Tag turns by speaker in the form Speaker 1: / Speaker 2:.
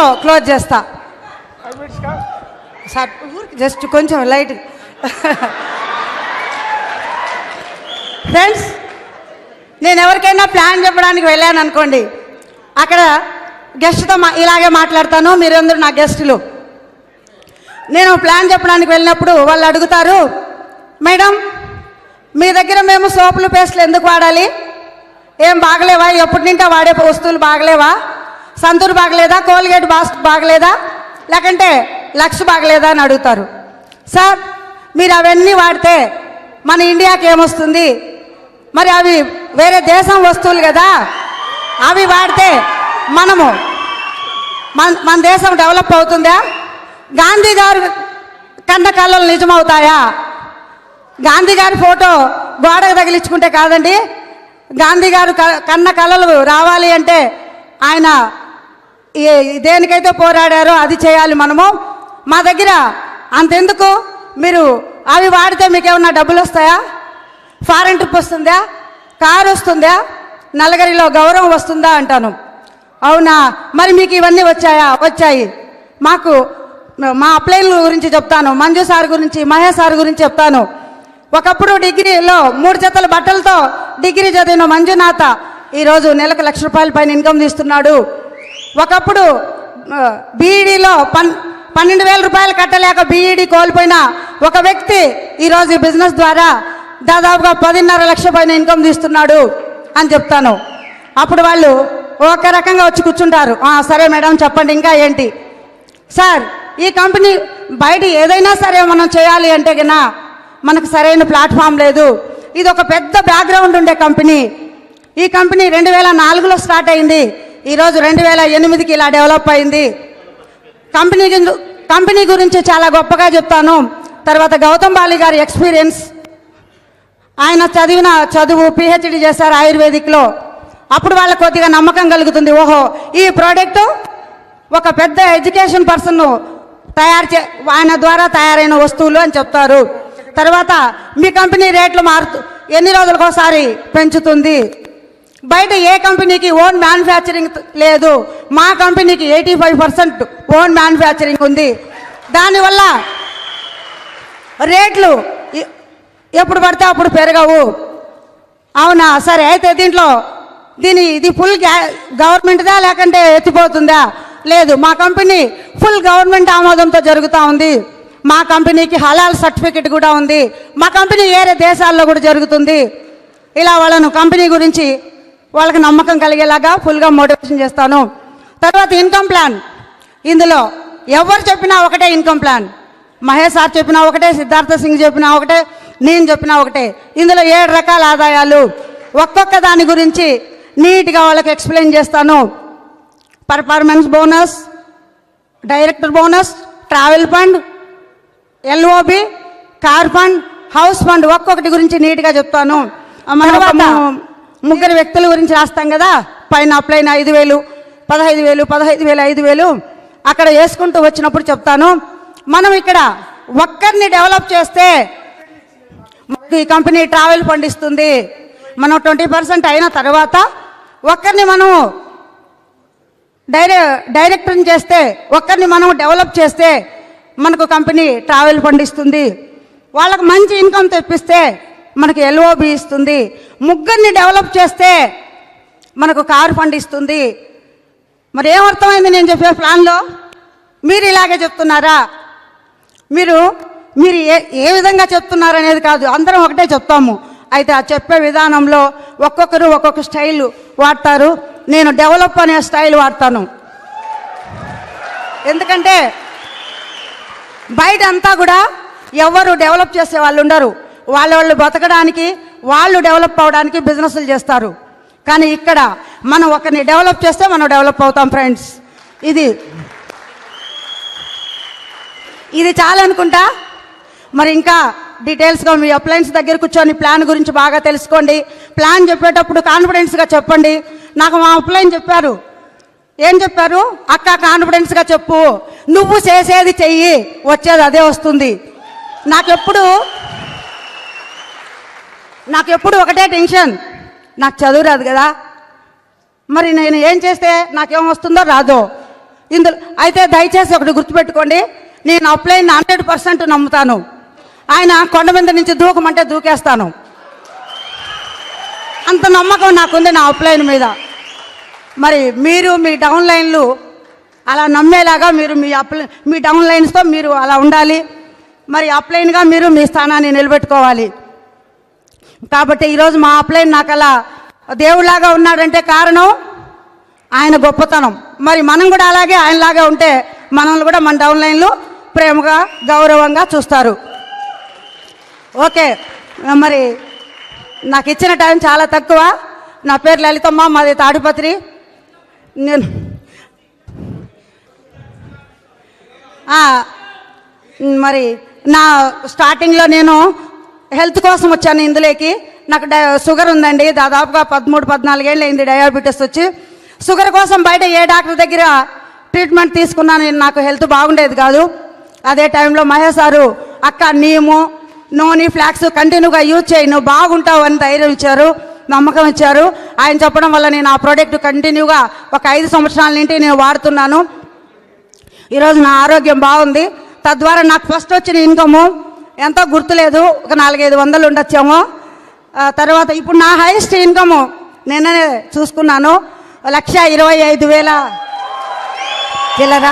Speaker 1: మినిట్స్లో క్లోజ్ చేస్తా sir. Just కొంచెం లైట్. ఫ్రెండ్స్, నేను ఎవరికైనా ప్లాన్ చెప్పడానికి వెళ్ళాను అనుకోండి, అక్కడ గెస్ట్తో ఇలాగే మాట్లాడతాను. మీరందరూ నా గెస్టులు. నేను ప్లాన్ చెప్పడానికి వెళ్ళినప్పుడు వాళ్ళు అడుగుతారు, మేడం మీ దగ్గర మేము సోపులు పేస్ట్లు ఎందుకు వాడాలి? ఏం బాగలేవా? ఎప్పటి నుండి వాడే వస్తువులు బాగలేవా? సంతూర్ బాగలేదా? కోల్గేట్ బాగలేదా? లేకంటే లక్స్ బాగలేదా అని అడుగుతారు. సార్, మీరు అవన్నీ వాడితే మన ఇండియాకి ఏమొస్తుంది? మరి అవి వేరే దేశం వస్తువులు కదా, అవి వాడితే మన దేశం డెవలప్ అవుతుందా? గాంధీ గారు కన్న కళలు నిజమవుతాయా? గాంధీ గారి ఫోటో గోడకు తగిలించుకుంటే కాదండి. గాంధీ గారు కన్న కళలు రావాలి అంటే ఆయన దేనికైతే పోరాడారో అది చేయాలి మనము. మా దగ్గర అంతెందుకు, మీరు అవి వాడితే మీకు ఏమన్నా డబ్బులు వస్తాయా? ఫారెన్ ట్రిప్ వస్తుందా? కారు వస్తుందా? నలుగురిలో గౌరవం వస్తుందా అంటాను. అవునా, మరి మీకు ఇవన్నీ వచ్చాయా? వచ్చాయి. మాకు మా అప్లైన్ల గురించి చెప్తాను, మంజు సార్ గురించి, మహేష్ సార్ గురించి చెప్తాను. ఒకప్పుడు డిగ్రీలో 3 జతల బట్టలతో డిగ్రీ చదివిన మంజునాథ ఈరోజు నెలకు ₹1,00,000 పైన ఇన్కమ్ తీస్తున్నాడు. ఒకప్పుడు బీఈడీలో 12,000 రూపాయలు కట్టలేక బీఈడీ కోల్పోయిన ఒక వ్యక్తి ఈరోజు ఈ బిజినెస్ ద్వారా దాదాపుగా 10.5 లక్షల పైన ఇన్కమ్ తీస్తున్నాడు అని చెప్తాను. అప్పుడు వాళ్ళు ఒక రకంగా వచ్చి కూర్చుంటారు. సరే మేడం చెప్పండి, ఇంకా ఏంటి? సార్, ఈ కంపెనీ బయట ఏదైనా సరే మనం చేయాలి అంటే కన్నా మనకు సరైన ప్లాట్ఫామ్ లేదు. ఇది ఒక పెద్ద బ్యాక్గ్రౌండ్ ఉండే కంపెనీ. ఈ కంపెనీ 2004లో స్టార్ట్ అయింది. ఈరోజు 2008కి ఇలా డెవలప్ అయింది. కంపెనీ గురించి చాలా గొప్పగా చెప్తాను. తర్వాత గౌతమ్ బాలి గారి ఎక్స్పీరియన్స్, ఆయన చదువు పిహెచ్డి చేశారు ఆయుర్వేదిక్లో. అప్పుడు వాళ్ళకి కొద్దిగా నమ్మకం కలుగుతుంది, ఓహో ఈ ప్రోడక్టు ఒక పెద్ద ఎడ్యుకేషన్ పర్సన్ ఆయన ద్వారా తయారైన వస్తువులు అని చెప్తారు. తర్వాత మీ కంపెనీ రేట్లు ఎన్ని రోజులకోసారి పెంచుతుంది. బయట ఏ కంపెనీకి ఓన్ మ్యానుఫ్యాక్చరింగ్ లేదు, మా కంపెనీకి 85% ఓన్ మ్యానుఫ్యాక్చరింగ్ ఉంది. దానివల్ల రేట్లు ఎప్పుడు పడితే అప్పుడు పెరగవు. అవునా, సరే అయితే ఇది ఫుల్ గవర్నమెంట్దా లేకంటే ఎత్తిపోతుందా? లేదు, మా కంపెనీ ఫుల్ గవర్నమెంట్ ఆమోదంతో జరుగుతూ ఉంది. మా కంపెనీకి హలాల్ సర్టిఫికెట్ కూడా ఉంది. మా కంపెనీ వేరే దేశాల్లో కూడా జరుగుతుంది. ఇలా కంపెనీ గురించి వాళ్ళకి నమ్మకం కలిగేలాగా ఫుల్గా మోటివేషన్ చేస్తాను. తర్వాత ఇన్కమ్ ప్లాన్. ఇందులో ఎవరు చెప్పినా ఒకటే ఇన్కమ్ ప్లాన్. మహేష్ సార్ చెప్పినా ఒకటే, సిద్ధార్థ సింగ్ చెప్పినా ఒకటే, నేను చెప్పినా ఒకటే. ఇందులో 7 రకాల ఆదాయాలు, ఒక్కొక్క దాని గురించి నీట్గా వాళ్ళకి ఎక్స్ప్లెయిన్ చేస్తాను. Performance bonus, director bonus, travel fund, LOB, car fund, house fund, ఒక్కొక్కటి గురించి నీట్గా చెప్తాను. తర్వాత 3 వ్యక్తుల గురించి రాస్తాం కదా, పైన అప్లైన 5,000, 15,000, 15,000, 5,000 అక్కడ వేసుకుంటూ వచ్చినప్పుడు చెప్తాను. మనం ఇక్కడ ఒక్కరిని డెవలప్ చేస్తే ఈ కంపెనీ ట్రావెల్ ఫండ్ ఇస్తుంది. మనం 20% అయిన తర్వాత ఒక్కరిని మనం డైరెక్టర్ని చేస్తే, ఒక్కరిని మనం డెవలప్ చేస్తే మనకు కంపెనీ ట్రావెల్ ఫండ్ ఇస్తుంది. వాళ్ళకు మంచి ఇన్కమ్ తెప్పిస్తే మనకు ఎల్ఓబి ఇస్తుంది. 3 డెవలప్ చేస్తే మనకు కార్ ఫండ్ ఇస్తుంది. మరి ఏమర్థమైంది నేను చెప్పే ప్లాన్లో? మీరు ఇలాగే చెప్తున్నారా? మీరు ఏ విధంగా చెప్తున్నారు అనేది కాదు, అందరం ఒకటే చెప్తాము. అయితే ఆ చెప్పే విధానంలో ఒక్కొక్కరు ఒక్కొక్క స్టైల్ వాడతారు. నేను డెవలప్ అనే స్టైల్ వాడతాను. ఎందుకంటే బయట అంతా కూడా ఎవరు డెవలప్ చేసే వాళ్ళు ఉండరు. వాళ్ళు బతకడానికి, వాళ్ళు డెవలప్ అవడానికి బిజినెస్లు చేస్తారు. కానీ ఇక్కడ మనం ఒకరిని డెవలప్ చేస్తే మనం డెవలప్ అవుతాం ఫ్రెండ్స్. ఇది చాలా అనుకుంటా. మరి ఇంకా డీటెయిల్స్గా మీ అప్లయన్స్ దగ్గర కూర్చొని ప్లాన్ గురించి బాగా తెలుసుకోండి. ప్లాన్ చెప్పేటప్పుడు కాన్ఫిడెన్స్గా చెప్పండి. నాకు మా అప్లయన్ చెప్పారు, ఏం చెప్పారు? అక్క కాన్ఫిడెన్స్గా చెప్పు, నువ్వు చేసేది చెయ్యి, వచ్చేది అదే వస్తుంది. నాకెప్పుడు ఒకటే టెన్షన్, నాకు చదువు రాదు కదా, మరి నేను ఏం చేస్తే నాకేం వస్తుందో రాదో. ఇందులో అయితే దయచేసి ఒకటి గుర్తుపెట్టుకోండి, నేను అప్లైన్ 100% నమ్ముతాను. ఆయన కొండ మీద నుంచి దూకమంటే దూకేస్తాను. అంత నమ్మకం నాకుంది నా అప్లైన్ మీద. మరి మీరు మీ డౌన్ లైన్లు అలా నమ్మేలాగా మీరు మీ డౌన్ లైన్స్తో మీరు అలా ఉండాలి. మరి అప్లైన్గా మీరు మీ స్థానాన్ని నిలబెట్టుకోవాలి. కాబట్టి ఈరోజు మా అప్లైన్ నాకు అలా దేవుళ్లాగా ఉన్నాడంటే కారణం ఆయన గొప్పతనం. మరి మనం కూడా అలాగే ఆయనలాగా ఉంటే మనల్ని కూడా మన డౌన్ లైన్లు ప్రేమగా గౌరవంగా చూస్తారు. ఓకే, మరి నాకు ఇచ్చిన టైం చాలా తక్కువ. నా పేరు లలితమ్మ, మాది తాడిపత్రి. నేను మరి నా స్టార్టింగ్లో నేను హెల్త్ కోసం వచ్చాను ఇందులోకి. నాకు షుగర్ ఉందండి, దాదాపుగా 13-14 ఏళ్ళు అయింది డయాబెటీస్ వచ్చి. షుగర్ కోసం బయట ఏ డాక్టర్ దగ్గర ట్రీట్మెంట్ తీసుకున్నాను, నాకు హెల్త్ బాగుండేది కాదు. అదే టైంలో మహేష్ సారు అక్క నీము నూనె ఫ్లాక్స్ కంటిన్యూగా యూజ్ చేయి, నువ్వు బాగుంటావు అని ధైర్యం ఇచ్చారు, నమ్మకం ఇచ్చారు. ఆయన చెప్పడం వల్ల నేను ఆ ప్రోడక్ట్ కంటిన్యూగా ఒక 5 సంవత్సరాల నుండి నేను వాడుతున్నాను. ఈరోజు నా ఆరోగ్యం బాగుంది. తద్వారా నాకు ఫస్ట్ వచ్చిన ఇన్కము ఎంతో గుర్తులేదు, ఒక 400-500 ఉండొచ్చాము. తర్వాత ఇప్పుడు నా హైయెస్ట్ ఇన్కము నిన్ననే చూసుకున్నాను, 1,25,000 చిల్లర.